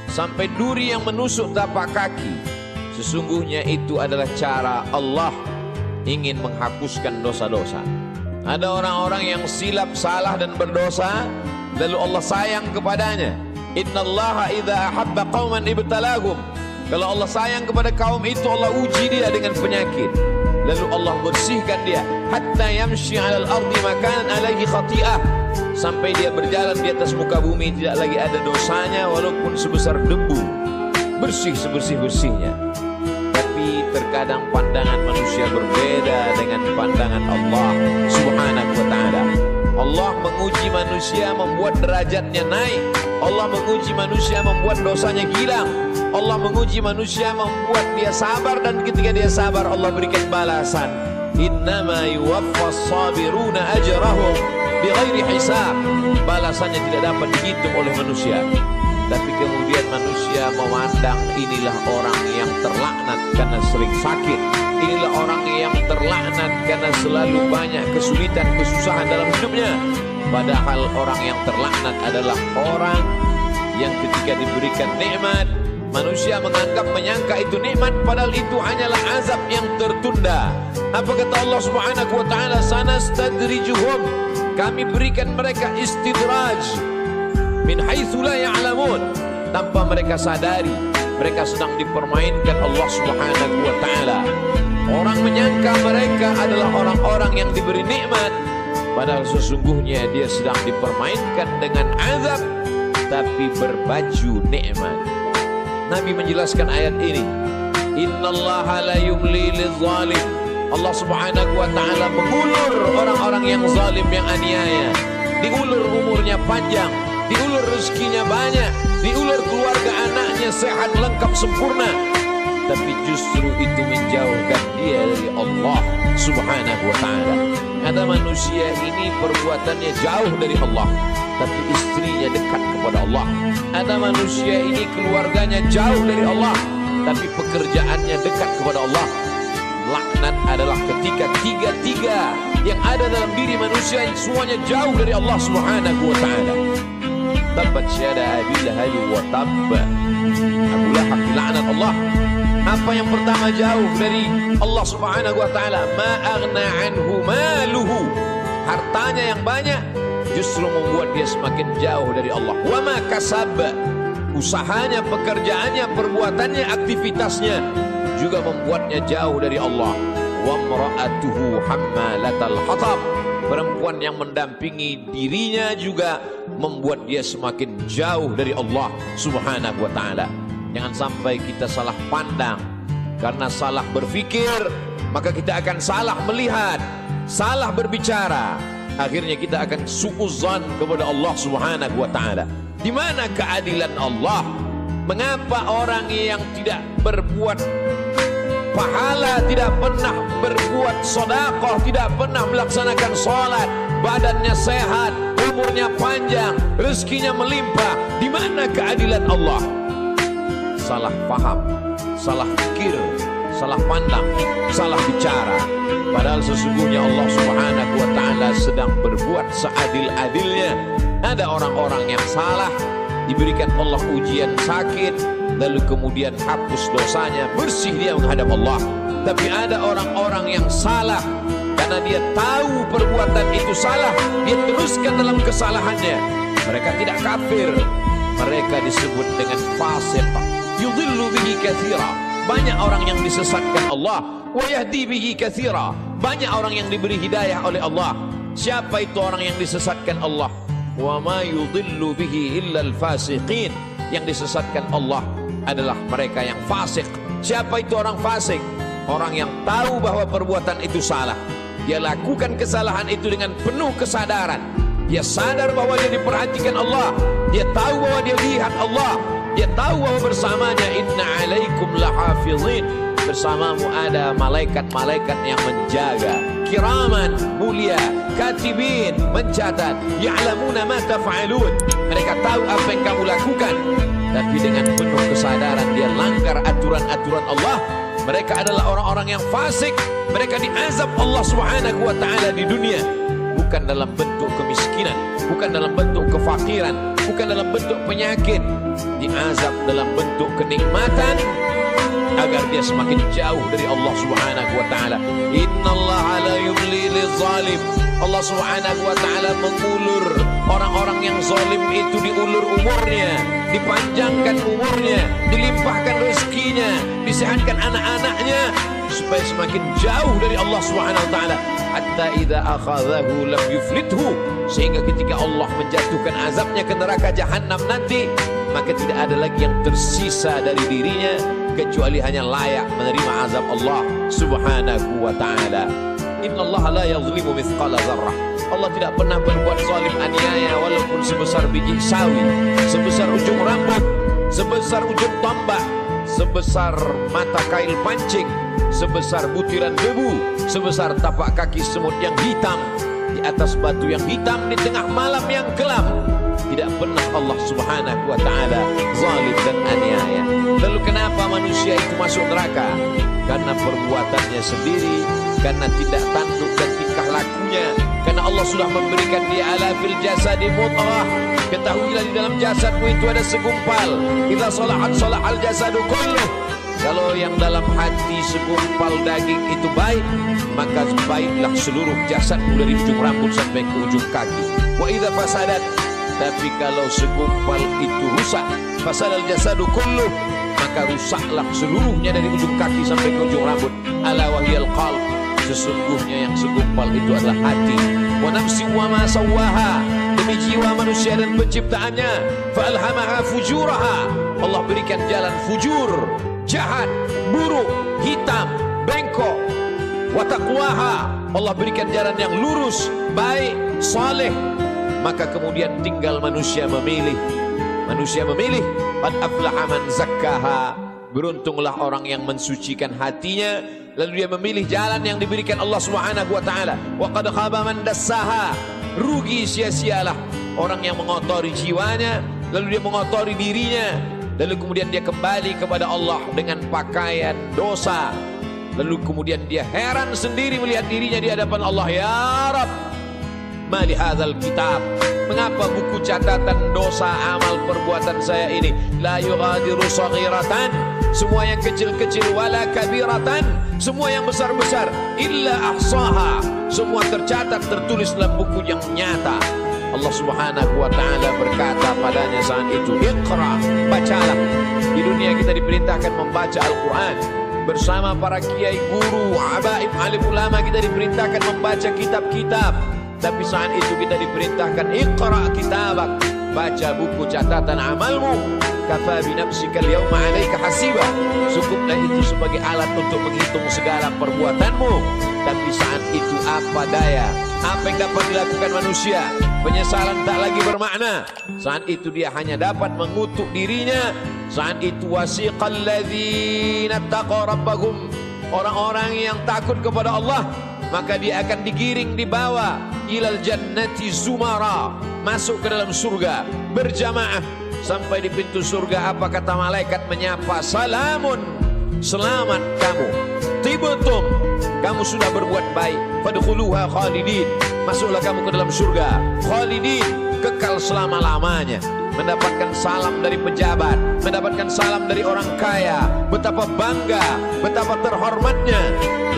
sampai duri yang menusuk tapak kaki. Sesungguhnya itu adalah cara Allah ingin menghapuskan dosa-dosa. Ada orang-orang yang silap, salah dan berdosa, lalu Allah sayang kepadanya. Innallaha idza ahabba qauman ibtalahum. Kalau Allah sayang kepada kaum itu, Allah uji dia dengan penyakit. Lalu Allah bersihkan dia hatta yamshi 'alal ardi makanan alaihi khati'ah, sampai dia berjalan di atas muka bumi tidak lagi ada dosanya walaupun sebesar debu, bersih sebersih-bersihnya. Tapi terkadang pandangan manusia berbeda dengan pandangan Allah Subhanahu wa ta'ala. Allah menguji manusia membuat derajatnya naik. Allah menguji manusia membuat dosanya hilang. Allah menguji manusia membuat dia sabar, dan ketika dia sabar Allah berikan balasan. Innama yuwaffas sabiruna ajrahum bighairi hisab. Balasannya tidak dapat dihitung oleh manusia. Tapi kemudian manusia memandang inilah orang yang terlaknat karena sering sakit. Inilah orang yang terlaknat karena selalu banyak kesulitan, kesusahan dalam hidupnya. Padahal orang yang terlaknat adalah orang yang ketika diberikan nikmat, manusia menganggap, menyangka itu nikmat, padahal itu hanyalah azab yang tertunda. Apa kata Allah Subhanahu wa ta'ala? Sanastadrijuhum, kami berikan mereka istidraj min haitsu la ya'lamun, tanpa mereka sadari mereka sedang dipermainkan Allah Subhanahu wa ta'ala. Orang menyangka mereka adalah orang-orang yang diberi nikmat, padahal sesungguhnya dia sedang dipermainkan dengan azab tapi berbaju nikmat. Nabi menjelaskan ayat ini, innallaha la yumli lizalim. Allah Subhanahu wa ta'ala mengulur orang-orang yang zalim, yang aniaya. Diulur umurnya panjang, diulur rezekinya banyak, diulur keluarga anaknya sehat, lengkap, sempurna. Tapi justru itu menjauhkan dia dari Allah Subhanahu wa ta'ala. Ada manusia ini perbuatannya jauh dari Allah, tapi istrinya dekat kepada Allah. Ada manusia ini keluarganya jauh dari Allah, tapi pekerjaannya dekat kepada Allah. Laknat adalah ketika tiga-tiga yang ada dalam diri manusia semuanya jauh dari Allah Subhanahu wa ta'ala. Tabbat syada Abi Lahab wa tabb. Abu Lahab dilaknat Allah. Apa yang pertama jauh dari Allah Subhanahu wa ta'ala? Ma aghna anhu maluhu. Hartanya yang banyak justru membuat dia semakin jauh dari Allah. Wa ma kasab. Usahanya, pekerjaannya, perbuatannya, aktivitasnya juga membuatnya jauh dari Allah. Wa imra'atuhu hammalatal hatab. Perempuan yang mendampingi dirinya juga membuat dia semakin jauh dari Allah Subhanahu wa ta'ala. Jangan sampai kita salah pandang. Karena salah berpikir, maka kita akan salah melihat, salah berbicara. Akhirnya kita akan suudzon kepada Allah Subhanahu wa ta'ala. Di mana keadilan Allah? Mengapa orang yang tidak berbuat pahala, tidak pernah berbuat sedekah, tidak pernah melaksanakan sholat, badannya sehat, umurnya panjang, rezekinya melimpah? Di mana keadilan Allah? Salah paham, salah pikir, salah pandang, salah bicara. Padahal sesungguhnya Allah Subhanahu wa ta'ala sedang berbuat seadil-adilnya. Ada orang-orang yang salah, diberikan Allah ujian sakit, lalu kemudian hapus dosanya, bersih dia menghadap Allah. Tapi ada orang-orang yang salah, karena dia tahu perbuatan itu salah, dia teruskan dalam kesalahannya. Mereka tidak kafir, mereka disebut dengan fasik. Yudhillu bihi katsira. Banyak orang yang disesatkan Allah, wa yahdi bihi katsira. Banyak orang yang diberi hidayah oleh Allah. Siapa itu orang yang disesatkan Allah? Wa ma yudhillu bihi illa al-fasiqin. Yang disesatkan Allah adalah mereka yang fasik. Siapa itu orang fasik? Orang yang tahu bahwa perbuatan itu salah. Dia lakukan kesalahan itu dengan penuh kesadaran. Dia sadar bahwa dia diperhatikan Allah. Dia tahu bahwa dia lihat Allah. Dia tahu bahwa bersamanya inna alaikum lahafizin. Bersamamu ada malaikat-malaikat yang menjaga. Kiraman, mulia, katibin, mencatat. Ya'lamuna ma taf'alun. Mereka tahu apa yang kamu lakukan. Tapi dengan penuh kesadaran dia langgar aturan-aturan Allah. Mereka adalah orang-orang yang fasik. Mereka diazab Allah Subhanahu wa ta'ala di dunia. bukan dalam bentuk kemiskinan, bukan dalam bentuk kefakiran, bukan dalam bentuk penyakit. Diazab dalam bentuk kenikmatan agar dia semakin jauh dari Allah Subhanahu wa taala. Innallaha la yumli lizalim. Allah Subhanahu wa taala mengulur orang-orang yang zalim itu, diulur umurnya, dipanjangkan umurnya, dilimpahkan rezekinya, disehatkan anak-anaknya supaya semakin jauh dari Allah Subhanahu wa taala. Hatta idza akhadhahu lam yuflithu, sehingga ketika Allah menjatuhkan azabnya ke neraka jahanam nanti, maka tidak ada lagi yang tersisa dari dirinya kecuali hanya layak menerima azab Allah Subhanahu wa taala. Innallaha la yadhlimu mithqala dzarrah. Allah tidak pernah berbuat zalim aniaya walaupun sebesar biji sawi, sebesar ujung rambut, sebesar ujung tombak, sebesar mata kail pancing, sebesar butiran debu, sebesar tapak kaki semut yang hitam di atas batu yang hitam di tengah malam yang kelam. Tidak pernah Allah Subhanahu wa taala zalim dan aniaya. Lalu kenapa manusia itu masuk neraka? Karena perbuatannya sendiri, karena tidak tanduk dan tingkah lakunya. Karena Allah sudah memberikan dia ala fil jasadi mudghah. Ketahuilah di dalam jasadmu itu ada segumpal. Idza salahat salahal jasadu kulluh. Kalau yang dalam hati segumpal daging itu baik, maka baiklah seluruh jasadmu dari ujung rambut sampai ke ujung kaki. Wa idza fasadat, tapi kalau segumpal itu rusak, fasadal jasadu kulluh, maka rusaklah seluruhnya dari ujung kaki sampai ke ujung rambut. Ala wahyal qalb, sesungguhnya yang segumpal itu adalah hati. Wa nafsi wa ma sawwaha, demi jiwa manusia dan penciptaannya. Fa alhamaha fujuraha, Allah berikan jalan fujur, jahat, buruk, hitam, bengkok. Wa taqwaha, Allah berikan jalan yang lurus, baik, saleh. Maka kemudian tinggal manusia memilih. Manusia memilih. Qad aflaha man zakkaha, beruntunglah orang yang mensucikan hatinya, lalu dia memilih jalan yang diberikan Allah Subhanahu wa taala. Wa qad khaba man dassaha, rugi sia-sialah orang yang mengotori jiwanya, lalu dia mengotori dirinya, lalu kemudian dia kembali kepada Allah dengan pakaian dosa. Lalu kemudian dia heran sendiri melihat dirinya di hadapan Allah. Ya Rabb, ma li hadzal kitab, mengapa buku catatan dosa amal perbuatan saya ini la yughadiru saghiratan, semua yang kecil-kecil, wala kabiratan, semua yang besar-besar, illa ahsaha, semua tercatat tertulis dalam buku yang nyata. Allah Subhanahu wa taala berkata padanya saat itu, Iqra, bacalah. Di dunia kita diperintahkan membaca Al-Quran bersama para kiai, guru, abaib, alim ulama. Kita diperintahkan membaca kitab-kitab. Tapi saat itu kita diperintahkan Iqra kitabak, baca buku catatan amalmu. Kafa bi nafsika al-yawma 'alaika hasiba, cukuplah itu sebagai alat untuk menghitung segala perbuatanmu. Tapi saat itu apa daya, apa yang dapat dilakukan manusia? Penyesalan tak lagi bermakna. Saat itu dia hanya dapat mengutuk dirinya. Saat itu wasiqal ladzina taqaw rabbahum, orang-orang yang takut kepada Allah, maka dia akan digiring, dibawa ilal jannati zumara, masuk ke dalam surga berjamaah. Sampai di pintu surga, apa kata malaikat menyapa? Salamun, selamat kamu, tibtum, kamu sudah berbuat baik, fadkhuluha khalidin, masuklah kamu ke dalam surga khalidin, kekal selama-lamanya. Mendapatkan salam dari pejabat, mendapatkan salam dari orang kaya, betapa bangga, betapa terhormatnya.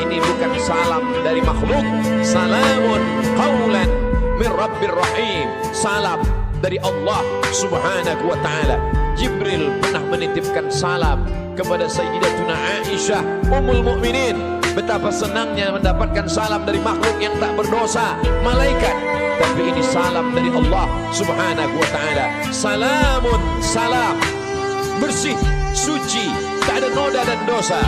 Ini bukan salam dari makhluk. Salamun qaulan min Rabbir Rahim, salam dari Allah Subhanahu wa taala. Jibril pernah menitipkan salam kepada Sayyidatuna Aisyah Ummul Mukminin. Betapa senangnya mendapatkan salam dari makhluk yang tak berdosa, malaikat. Tapi ini salam dari Allah Subhanahu wa ta'ala. Salamun, salam, bersih, suci, tak ada noda dan dosa.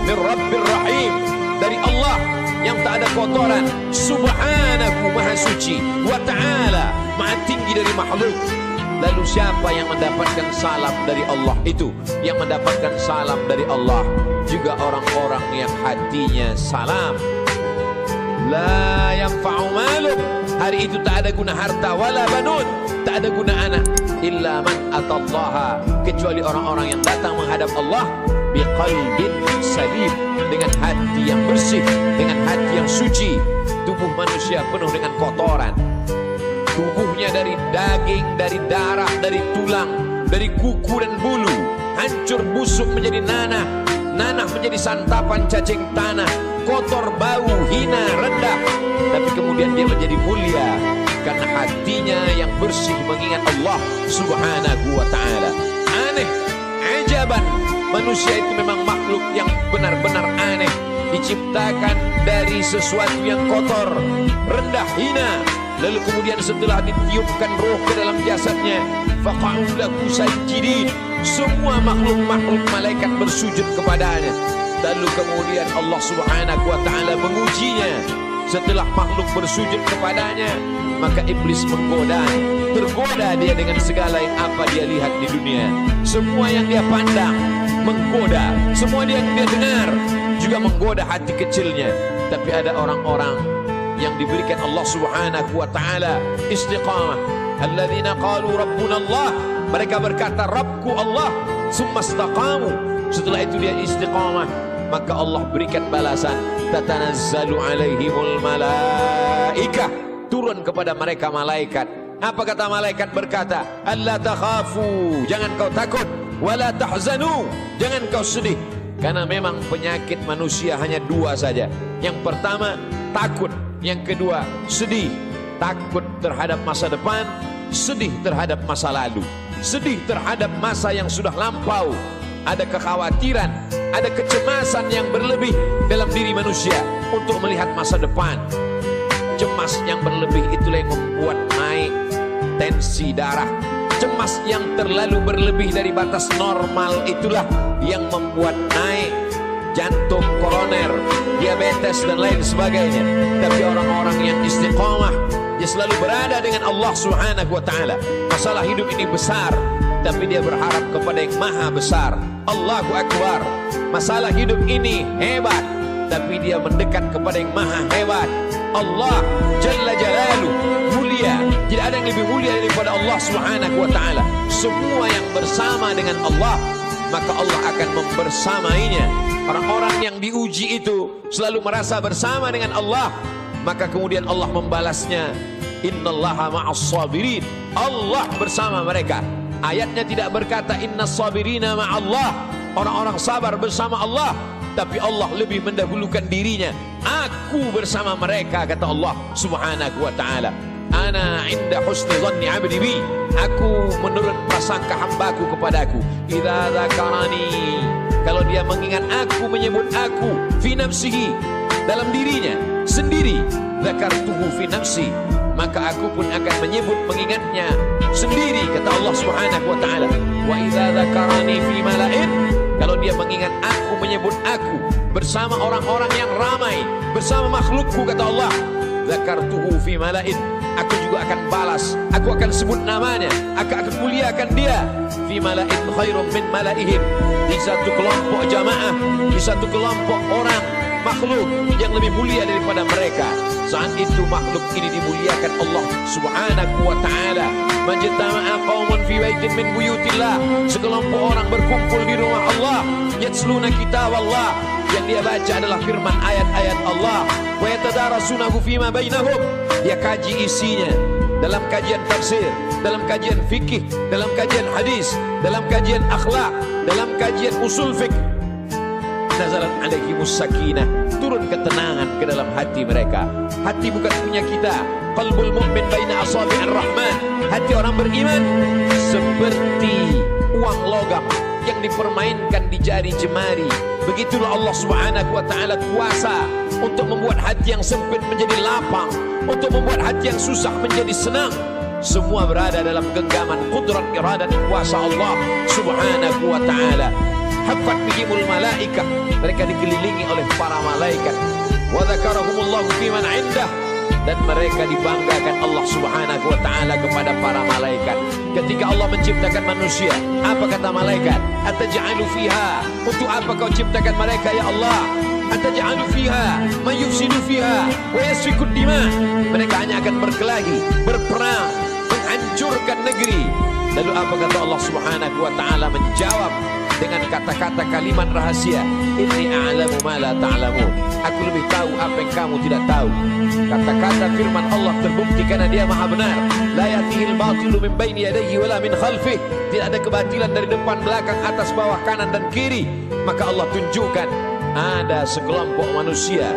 Min Rabbir Rahim, dari Allah yang tak ada kotoran. Subhanahu, maha suci, wa ta'ala, maha tinggi dari makhluk. Lalu siapa yang mendapatkan salam dari Allah itu? Yang mendapatkan salam dari Allah juga orang-orang yang hatinya salam. La yanfa'u maluk, hari itu tak ada guna harta, wala banun, tak ada guna anak, illa man atallaha, kecuali orang-orang yang datang menghadap Allah biqalbin salim, dengan hati yang bersih, dengan hati yang suci. tubuh manusia penuh dengan kotoran. Tubuhnya dari daging, dari darah, dari tulang, dari kuku dan bulu, hancur busuk menjadi nanah, nanah menjadi santapan cacing tanah, kotor, bau, hina, rendah. Tapi kemudian dia menjadi mulia karena hatinya yang bersih mengingat Allah Subhanahu wa ta'ala. Aneh, ajaban, manusia itu memang makhluk yang benar-benar aneh, diciptakan dari sesuatu yang kotor, rendah, hina. Lalu kemudian setelah ditiupkan roh ke dalam jasadnya, faqa'u lahu sajidin, semua makhluk-makhluk malaikat bersujud kepadanya. Lalu kemudian Allah Subhanahu wa ta'ala mengujinya. Setelah makhluk bersujud kepadanya, maka iblis menggoda, tergoda dia dengan segala yang apa dia lihat di dunia. Semua yang dia pandang menggoda, semua yang dia dengar juga menggoda hati kecilnya. Tapi ada orang-orang yang diberikan Allah Subhanahu wa ta'ala istiqamah. Alladzina qalu rabbuna Allah, mereka berkata Rabbku Allah, summa istaqamu, setelah itu dia istiqamah, maka Allah berikan balasan. Tatanazzalu alaihimul malaikah, turun kepada mereka malaikat. Apa kata malaikat? Berkata, alla takhafu, jangan kau takut, wala tahzanu, jangan kau sedih. Karena memang penyakit manusia hanya dua saja. Yang pertama takut, yang kedua sedih. Takut terhadap masa depan, sedih terhadap masa lalu, sedih terhadap masa yang sudah lampau. Ada kekhawatiran, ada kecemasan yang berlebih dalam diri manusia untuk melihat masa depan. Cemas yang berlebih itulah yang membuat naik tensi darah. Cemas yang terlalu berlebih dari batas normal itulah yang membuat naik jantung, koroner, diabetes dan lain sebagainya. Tapi orang-orang yang istiqamah, dia selalu berada dengan Allah Subhanahu wa ta'ala. Masalah hidup ini besar, tapi dia berharap kepada yang maha besar. Allahu Akbar. Masalah hidup ini hebat, tapi dia mendekat kepada yang maha hebat. Allah Jalla Jalaluh mulia. Tidak ada yang lebih mulia daripada Allah Subhanahu wa ta'ala. Semua yang bersama dengan Allah, maka Allah akan membersamainya. Orang-orang yang diuji itu selalu merasa bersama dengan Allah, maka kemudian Allah membalasnya, innallaha ma'as sabirin, Allah bersama mereka. Ayatnya tidak berkata innas sabirina ma'allah, orang-orang sabar bersama Allah, tapi Allah lebih mendahulukan dirinya. Aku bersama mereka, kata Allah Subhanahu wa ta'ala. Ana inda husni dhanni 'abdi bi, aku menurut prasangka hambaku kepadaku. Idza dzakarani, kalau dia mengingat aku, menyebut aku, fi nafsihi, dalam dirinya sendiri, dzakartuhu fi nafsi, maka aku pun akan menyebut, mengingatnya sendiri, kata Allah Subhanahu wa ta'ala. Wa idza dzakarani fi mala'in, kalau dia mengingat aku, menyebut aku bersama orang-orang yang ramai, bersama makhlukku, kata Allah, dzakartuhu fi mala'in, aku juga akan balas, aku akan sebut namanya, aku akan muliakan dia. Fi mala'in khairum min mala'ihim, di satu kelompok jamaah, di satu kelompok orang makhluk yang lebih mulia daripada mereka. Saat itu makhluk ini dimuliakan Allah Subhanahu wa ta'ala. Majtama'a qaumun fi baitin min buyutillah, sekelompok orang berkumpul di rumah Allah, yatsluna kitab Allah, yang dia baca adalah firman ayat-ayat Allah, wa yatadarasunahu fima bainahum, dia kaji isinya dalam kajian tafsir, dalam kajian fikih, dalam kajian hadis, dalam kajian akhlak, dalam kajian usul fiqh. Nazalat alaihimus sakinah, turun ketenangan ke dalam hati mereka. Hati bukan punya kita. Qalbul mu'min baina asabi'ir rahman, hati orang beriman seperti uang logam yang dipermainkan di jari jemari. Begitulah Allah Subhanahu wa ta'ala kuasa untuk membuat hati yang sempit menjadi lapang, untuk membuat hati yang susah menjadi senang. Semua berada dalam genggaman qudrat iradat kuasa Allah Subhanahu wa ta'ala. Hafat bihimul malaikah, mereka dikelilingi oleh para malaikat. Wa dzakarahumullahu fi man 'indah, dan mereka dibanggakan Allah Subhanahu wa ta'ala kepada para malaikat. Ketika Allah menciptakan manusia, apa kata malaikat? Ataj'alu fiha, untuk apa kau ciptakan mereka ya Allah? Ataj'alu fiha man yufsidu fiha wa yasfiku dima, mereka hanya akan berkelahi, berperang, menghancurkan negeri. Lalu apa kata Allah Subhanahu wa ta'ala menjawab? dengan kata-kata kalimat rahasia, inni a'lamu ma la ta'lamun, aku lebih tahu apa yang kamu tidak tahu. Kata-kata firman Allah terbukti karena dia maha benar. La yatihil batilu min baini yadayhi wala min khalfih, tidak ada kebatilan dari depan, belakang, atas, bawah, kanan dan kiri. Maka Allah tunjukkan ada sekelompok manusia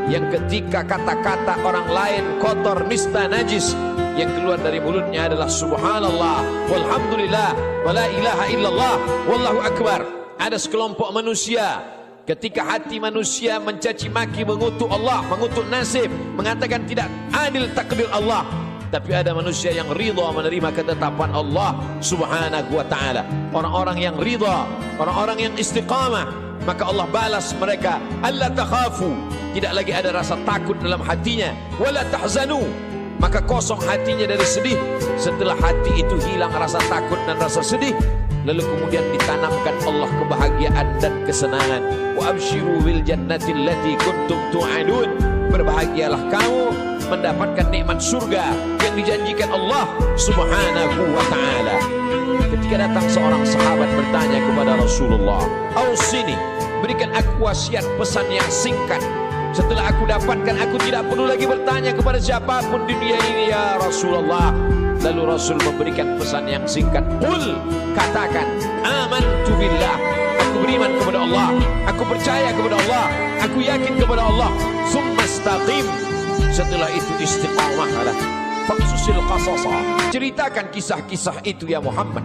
yang ketika kata-kata orang lain kotor, nista, najis, yang keluar dari mulutnya adalah subhanallah, walhamdulillah, wala ilaha illallah, wallahu akbar. Ada sekelompok manusia ketika hati manusia mencaci maki, mengutuk Allah, mengutuk nasib, mengatakan tidak adil takdir Allah. Tapi ada manusia yang ridha menerima ketetapan Allah subhanahu wa ta'ala. Orang-orang yang ridha, orang-orang yang istiqamah, maka Allah balas mereka, alla takhafu, tidak lagi ada rasa takut dalam hatinya, wala tahzanu, maka kosong hatinya dari sedih. Setelah hati itu hilang rasa takut dan rasa sedih, lalu kemudian ditanamkan Allah kebahagiaan dan kesenangan. Wa abshiru bil jannati allati kuntum tu'adun, berbahagialah kamu mendapatkan nikmat surga yang dijanjikan Allah subhanahu wa ta'ala. Ketika datang seorang sahabat bertanya kepada Rasulullah, "Ausini, berikan aku wasiat pesan yang singkat. Setelah aku dapatkan, aku tidak perlu lagi bertanya kepada siapapun di dunia ini ya Rasulullah." Lalu Rasul memberikan pesan yang singkat. Qul, katakan, amantu billah, aku beriman kepada Allah, aku percaya kepada Allah, aku yakin kepada Allah. Tsumma istaqim, setelah itu istiqamahlah. Faqsusil qasasa, ceritakan kisah-kisah itu ya Muhammad.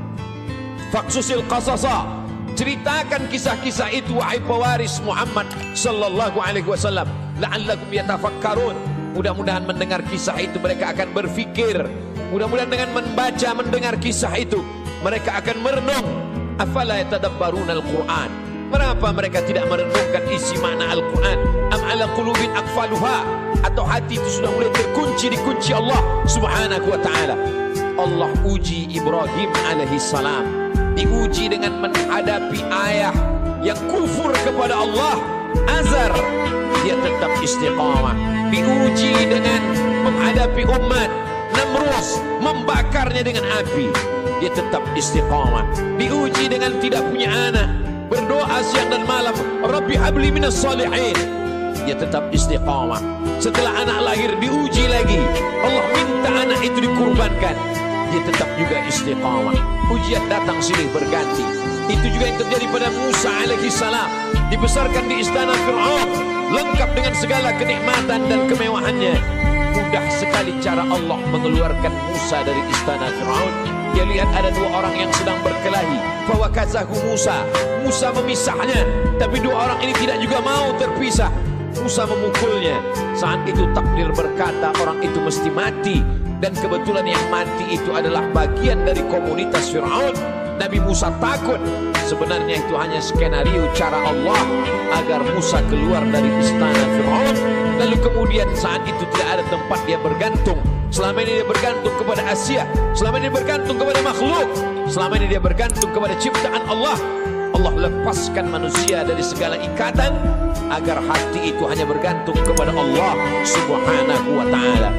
Faqsusil qasasa, ceritakan kisah-kisah itu wahai pewaris Muhammad sallallahu alaihi wasallam. La'allakum yatafakkarun, mudah-mudahan mendengar kisah itu mereka akan berfikir. Mudah-mudahan dengan membaca, mendengar kisah itu mereka akan merenung. Afala yatadabbaruna al-Qur'an, mengapa mereka tidak merenungkan isi makna Al-Quran? Am ala qulubin aqfaluha, atau hati itu sudah mulai terkunci di kunci Allah subhanahu wa ta'ala. Allah uji Ibrahim alaihi salam, diuji dengan menghadapi ayah yang kufur kepada Allah, Azar, dia tetap istiqamah. Diuji dengan menghadapi umat Namrus, membakarnya dengan api, dia tetap istiqamah. Diuji dengan tidak punya anak, berdoa siang dan malam, Rabbi habli minas salihin, dia tetap istiqamah. Setelah anak lahir diuji lagi, Allah minta anak itu dikurbankan, dia tetap juga istiqamah. Ujian datang silih berganti. Itu juga yang terjadi pada Musa alaihi salam, dibesarkan di istana Fir'aun, lengkap dengan segala kenikmatan dan kemewahannya. Mudah sekali cara Allah mengeluarkan Musa dari istana Fir'aun. Dia lihat ada dua orang yang sedang berkelahi. Fawakazahu Musa, Musa memisahnya, tapi dua orang ini tidak juga mau terpisah. Musa memukulnya. Saat itu takdir berkata orang itu mesti mati, dan kebetulan yang mati itu adalah bagian dari komunitas Fir'aun. Nabi Musa takut. Sebenarnya itu hanya skenario cara Allah agar Musa keluar dari istana Fir'aun. Lalu kemudian saat itu tidak ada tempat dia bergantung. Selama ini dia bergantung kepada Asia, selama ini dia bergantung kepada makhluk, selama ini dia bergantung kepada ciptaan Allah. Allah lepaskan manusia dari segala ikatan agar hati itu hanya bergantung kepada Allah subhanahu wa ta'ala.